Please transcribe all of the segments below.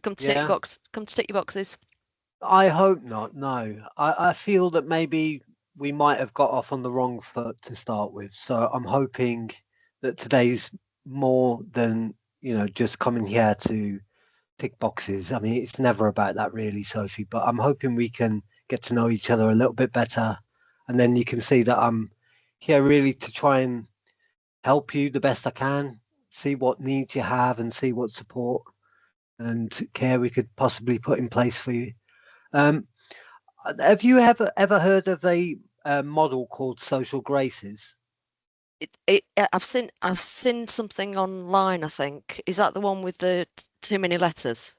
Come to tick your Yeah, box. Come to tick your boxes. I hope not. No, I feel that maybe we might have got off on the wrong foot to start with. So I'm hoping that today's more than, just coming here to tick boxes. I mean, it's never about that really, Sophie, but I'm hoping we can get to know each other a little bit better. And then you can see that I'm here really to try and help you the best I can, see what needs you have and see what support and care we could possibly put in place for you. Um, have you ever heard of a model called social graces? I've seen something online. I think is that the one with the too many letters.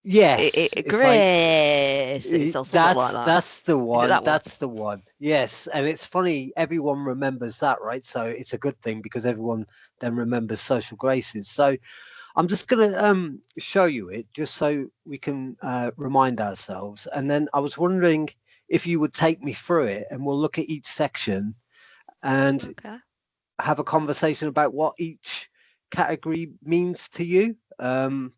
Yes, it's like Grace or something like that. that's the Is it one. that one? That's the one. Yes, and it's funny. Everyone remembers that, right? So it's a good thing because everyone then remembers social graces. So I'm just gonna show you it just so we can remind ourselves. And then I was wondering if you would take me through it, and we'll look at each section and Okay. have a conversation about what each category means to you. And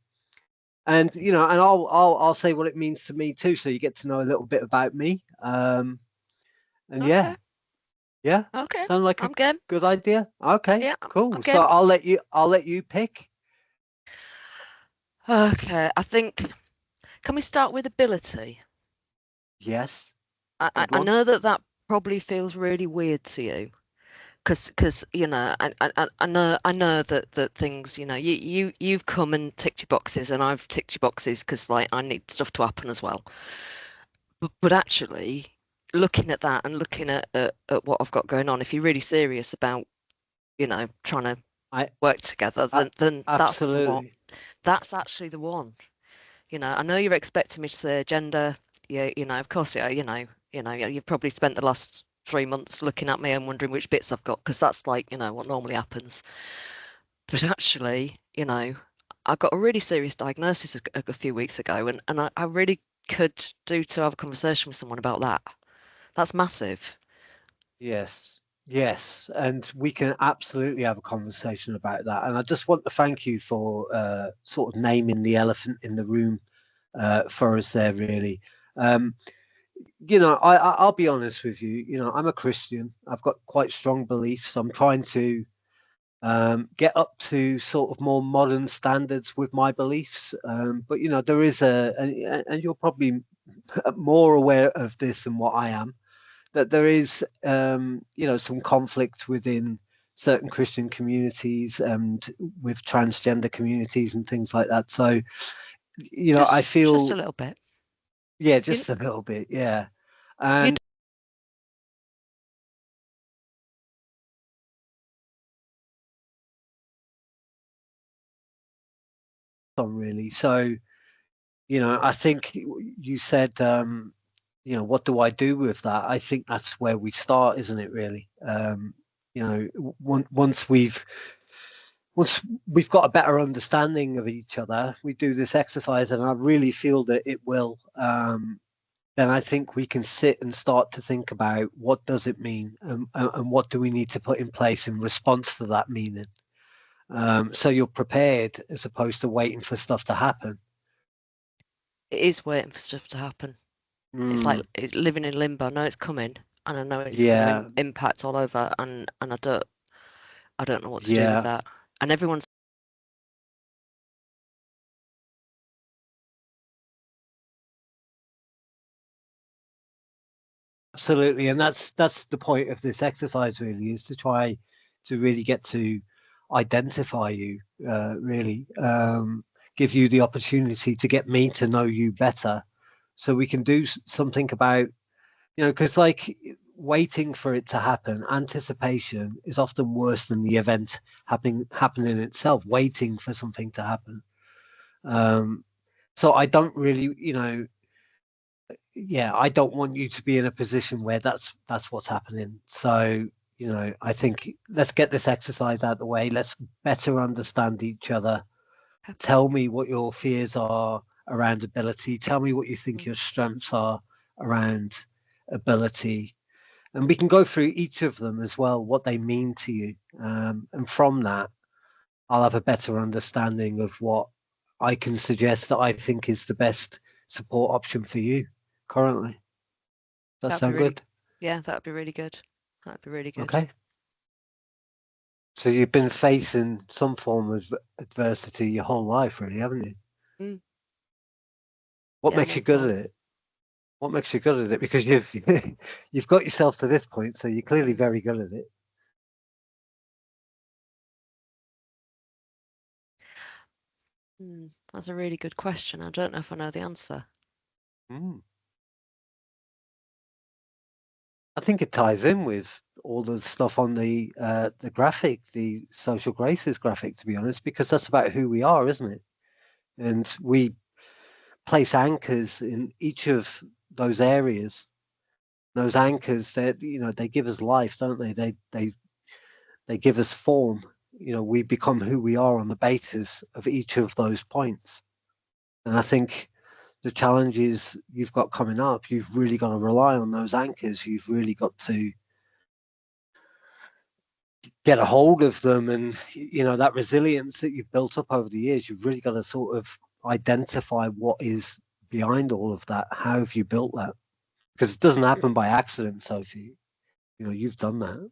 and I'll say what it means to me too, so you get to know a little bit about me. And Okay. yeah, Okay. sound like a I'm game. good idea. Okay, Yeah, I'm cool. So game. I'll let you pick. Okay. I think. Can we start with ability? Yes, I, good I one. know that probably feels really weird to you, because I know that things, you've come and ticked your boxes, and I've ticked your boxes because like I need stuff to happen as well. But actually, looking at that and looking at what I've got going on, if you're really serious about trying to I, work together, I then that's the one. absolutely. That's actually the one. I know you're expecting me to say gender. Yeah, of course, yeah, you've probably spent the last 3 months looking at me and wondering which bits I've got, because that's like, what normally happens. But actually, I got a really serious diagnosis a few weeks ago, and I really could do to have a conversation with someone about that. That's massive. Yes, yes, and we can absolutely have a conversation about that. And I just want to thank you for sort of naming the elephant in the room for us there, really. Um, I'll be honest with you. I'm a Christian. I've got quite strong beliefs. I'm trying to get up to sort of more modern standards with my beliefs. But there is and you're probably more aware of this than what I am, that there is some conflict within certain Christian communities and with transgender communities and things like that. So I Just a feel, little bit. yeah, You just a little bit, yeah. you And on really, so I think you said, what do I do with that? I think that's where we start, isn't it? Really, once we've got a better understanding of each other, we do this exercise, and I really feel that it will. Then I think we can sit and start to think about what does it mean, and what do we need to put in place in response to that meaning. So you're prepared as opposed to waiting for stuff to happen. It is waiting for stuff to happen. It's like Mm, it's living in limbo. I know it's coming, and I know it's going to yeah, impact all over, and I don't know what to do with yeah. that. And everyone's Absolutely, and that's the point of this exercise. Really, is to try to really get to identify you. Really, give you the opportunity to get me to know you better, so we can do something about, because like waiting for it to happen, anticipation is often worse than the event happening itself. Waiting for something to happen. Um, so I don't really, yeah, I don't want you to be in a position where that's what's happening. So, I think let's get this exercise out of the way. Let's better understand each other. Tell me what your fears are around ability. Tell me what you think your strengths are around ability. And we can go through each of them as well, what they mean to you. And from that, I'll have a better understanding of what I can suggest that I think is the best support option for you currently. Does that That'd be sound really, good? yeah, that'd be really good. That'd be really good. Okay. So you've been facing some form of adversity your whole life, really, haven't you? Mm, What yeah, makes you one good at form. it? What makes you good at it? Because you've got yourself to this point, so you're clearly Mm, very good at it. that's a really good question. I don't know if I know the answer. Mm. I think it ties in with all the stuff on the graphic, the social graces graphic, to be honest, because that's about who we are, isn't it? And we place anchors in each of those areas. Those anchors, they give us life, don't they? They give us form. We become who we are on the basis of each of those points. And I think the challenges you've got coming up, you've really got to rely on those anchors. You've really got to get a hold of them, and that resilience that you've built up over the years, you've really got to sort of identify what is behind all of that. How have you built that? Because it doesn't happen by accident, Sophie. You've done that.